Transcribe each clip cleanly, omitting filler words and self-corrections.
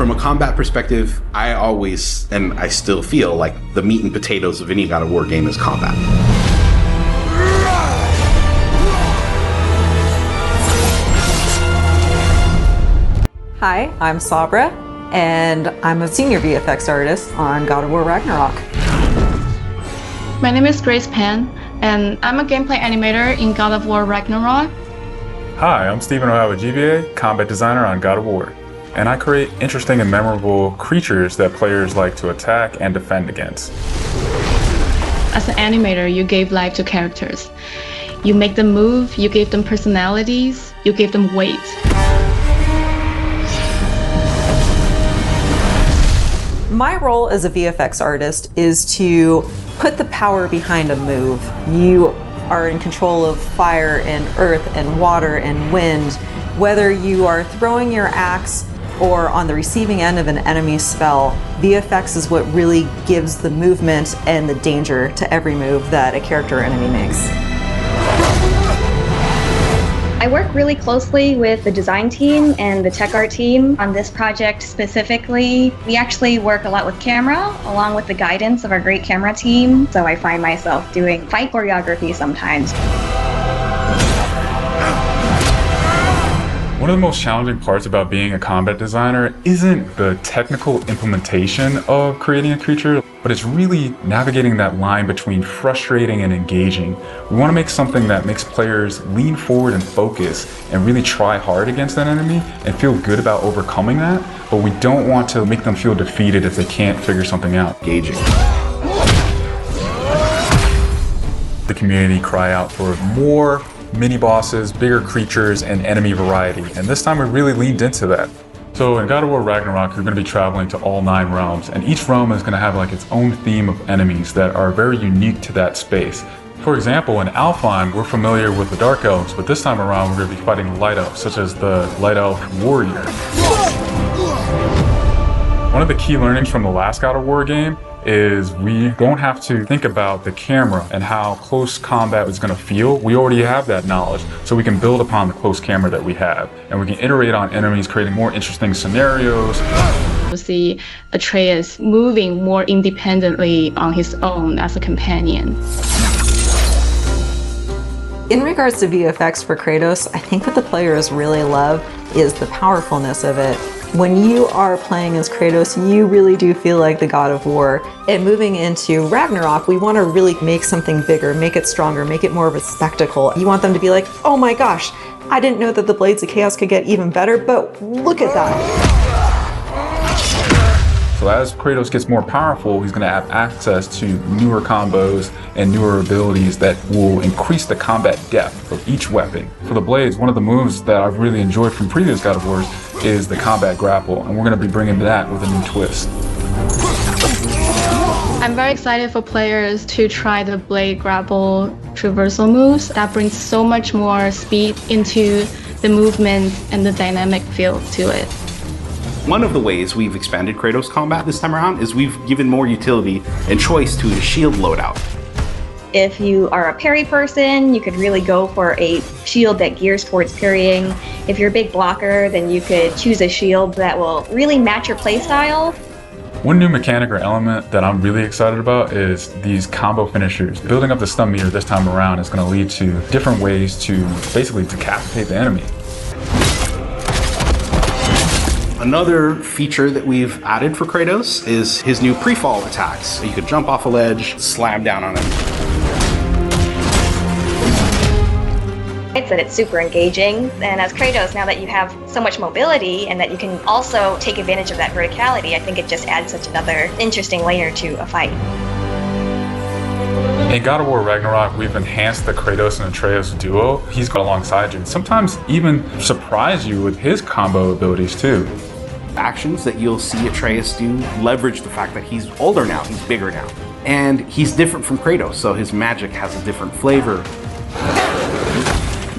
From a combat perspective, I always, and I still feel like the meat and potatoes of any God of War game is combat. Hi, I'm Sabra, and I'm a senior VFX artist on God of War Ragnarok. My name is Grace Pan, and I'm a gameplay animator in God of War Ragnarok. Hi, I'm Stephen O'Hara, GBA, combat designer on God of War, and I create interesting and memorable creatures that players like to attack and defend against. As an animator, you gave life to characters. You make them move, you gave them personalities, you gave them weight. My role as a VFX artist is to put the power behind a move. You are in control of fire and earth and water and wind. Whether you are throwing your axe or on the receiving end of an enemy spell, VFX is what really gives the movement and the danger to every move that a character or enemy makes. I work really closely with the design team and the tech art team on this project specifically. We actually work a lot with camera, along with the guidance of our great camera team, so I find myself doing fight choreography sometimes. One of the most challenging parts about being a combat designer isn't the technical implementation of creating a creature, but it's really navigating that line between frustrating and engaging. We want to make something that makes players lean forward and focus and really try hard against an enemy and feel good about overcoming that, but we don't want to make them feel defeated if they can't figure something out. Engaging. The community cry out for more mini bosses, bigger creatures, and enemy variety, and this time we really leaned into that. So in God of War Ragnarok, you're going to be traveling to all 9 realms, and each realm is going to have like its own theme of enemies that are very unique to that space. For example, in Alfheim, we're familiar with the Dark Elves, but this time around we're going to be fighting Light Elves, such as the Light Elf Warrior. One of the key learnings from the last God of War game is we don't have to think about the camera and how close combat is going to feel. We already have that knowledge, so we can build upon the close camera that we have, and we can iterate on enemies, creating more interesting scenarios. You see Atreus moving more independently on his own as a companion. In regards to VFX for Kratos, I think what the players really love is the powerfulness of it. When you are playing as Kratos, you really do feel like the God of War. And moving into Ragnarok, we want to really make something bigger, make it stronger, make it more of a spectacle. You want them to be like, oh my gosh, I didn't know that the Blades of Chaos could get even better, but look at that. So as Kratos gets more powerful, he's going to have access to newer combos and newer abilities that will increase the combat depth of each weapon. For the Blades, one of the moves that I've really enjoyed from previous God of Wars is the combat grapple, and we're going to be bringing that with a new twist. I'm very excited for players to try the blade grapple traversal moves. That brings so much more speed into the movement and the dynamic feel to it. One of the ways we've expanded Kratos combat this time around is we've given more utility and choice to the shield loadout. If you are a parry person, you could really go for a shield that gears towards parrying. If you're a big blocker, then you could choose a shield that will really match your playstyle. One new mechanic or element that I'm really excited about is these combo finishers. Building up the stun meter this time around is going to lead to different ways to basically decapitate the enemy. Another feature that we've added for Kratos is his new pre-fall attacks. You could jump off a ledge, slam down on him. It's super engaging, and as Kratos, now that you have so much mobility and that you can also take advantage of that verticality, I think it just adds such another interesting layer to a fight. In God of War Ragnarok, we've enhanced the Kratos and Atreus duo. He's got alongside you, sometimes even surprise you with his combo abilities too. Actions that you'll see Atreus do leverage the fact that he's older now, he's bigger now. And he's different from Kratos, so his magic has a different flavor.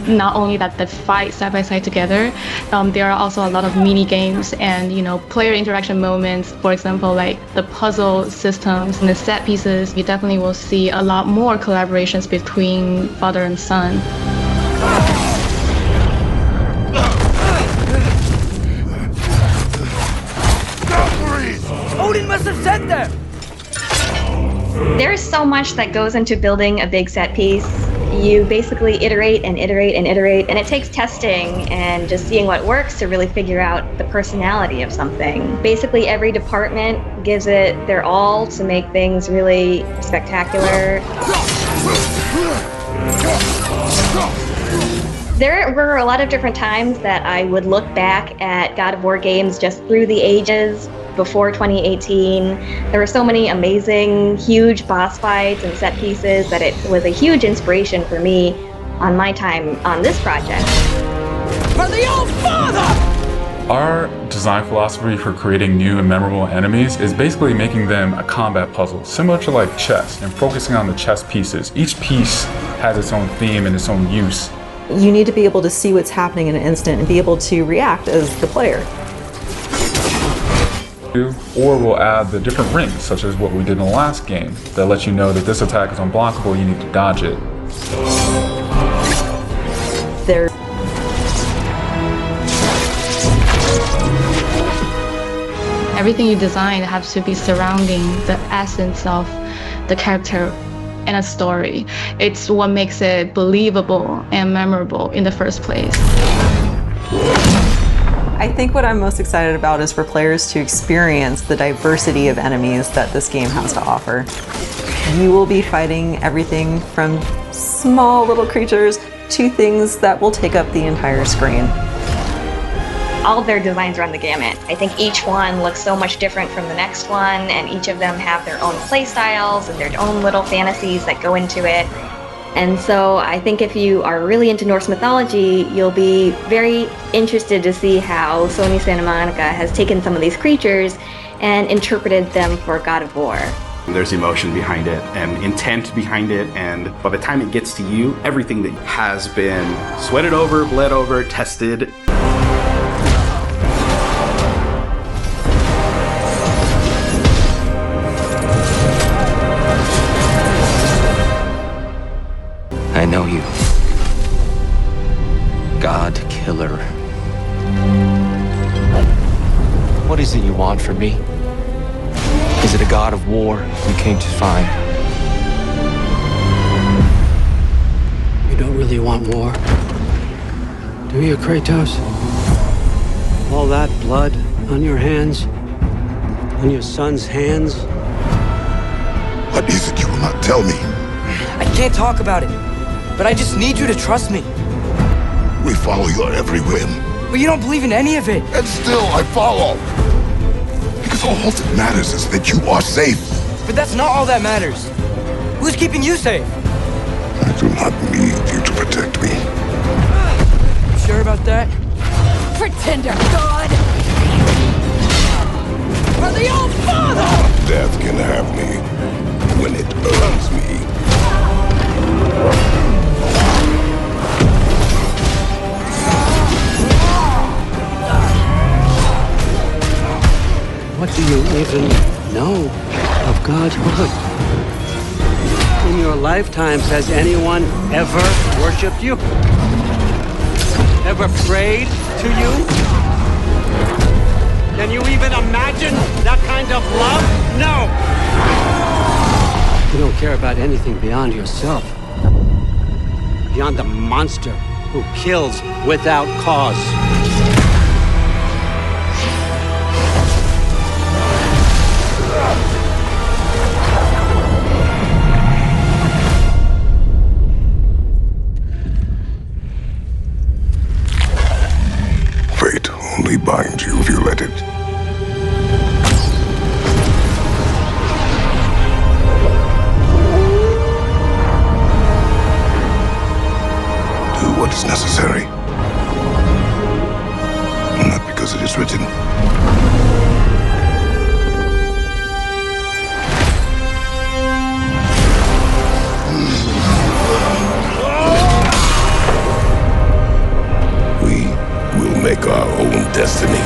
Not only that they fight side by side together, there are also a lot of mini games and player interaction moments. For example, like the puzzle systems and the set pieces. You definitely will see a lot more collaborations between father and son. there! There's so much that goes into building a big set piece. You basically iterate and iterate and iterate, and it takes testing and just seeing what works to really figure out the personality of something. Basically, every department gives it their all to make things really spectacular. There were a lot of different times that I would look back at God of War games just through the ages before 2018. There were so many amazing, huge boss fights and set pieces that it was a huge inspiration for me on my time on this project. For the old father! Our design philosophy for creating new and memorable enemies is basically making them a combat puzzle, similar to like chess, and focusing on the chess pieces. Each piece has its own theme and its own use. You need to be able to see what's happening in an instant and be able to react as the player. Or we'll add the different rings, such as what we did in the last game, that lets you know that this attack is unblockable, you need to dodge it. There. Everything you design has to be surrounding the essence of the character and a story. It's what makes it believable and memorable in the first place. I think what I'm most excited about is for players to experience the diversity of enemies that this game has to offer. You will be fighting everything from small little creatures to things that will take up the entire screen. All of their designs run the gamut. I think each one looks so much different from the next one, and each of them have their own play styles and their own little fantasies that go into it. And so I think if you are really into Norse mythology, you'll be very interested to see how Sony Santa Monica has taken some of these creatures and interpreted them for God of War. There's emotion behind it and intent behind it, and by the time it gets to you, everything that has been sweated over, bled over, tested. I know you. God Killer. What is it you want from me? Is it a god of war you came to find? You don't really want war, do you, Kratos? All that blood on your hands, on your son's hands. What is it you will not tell me? I can't talk about it, but I just need you to trust me. We follow your every whim. But you don't believe in any of it. And still I follow. Because all that matters is that you are safe. But that's not all that matters. Who's keeping you safe? I do not need you to protect me. You sure about that? Pretender god! For the old father! Death can have me when it earns me. What do you even know of God's word? In your lifetimes, has anyone ever worshipped you? Ever prayed to you? Can you even imagine that kind of love? No! You don't care about anything beyond yourself. Beyond the monster who kills without cause. Fate only binds you if you let it. Do what is necessary. Not because it is written. We will make our own destiny.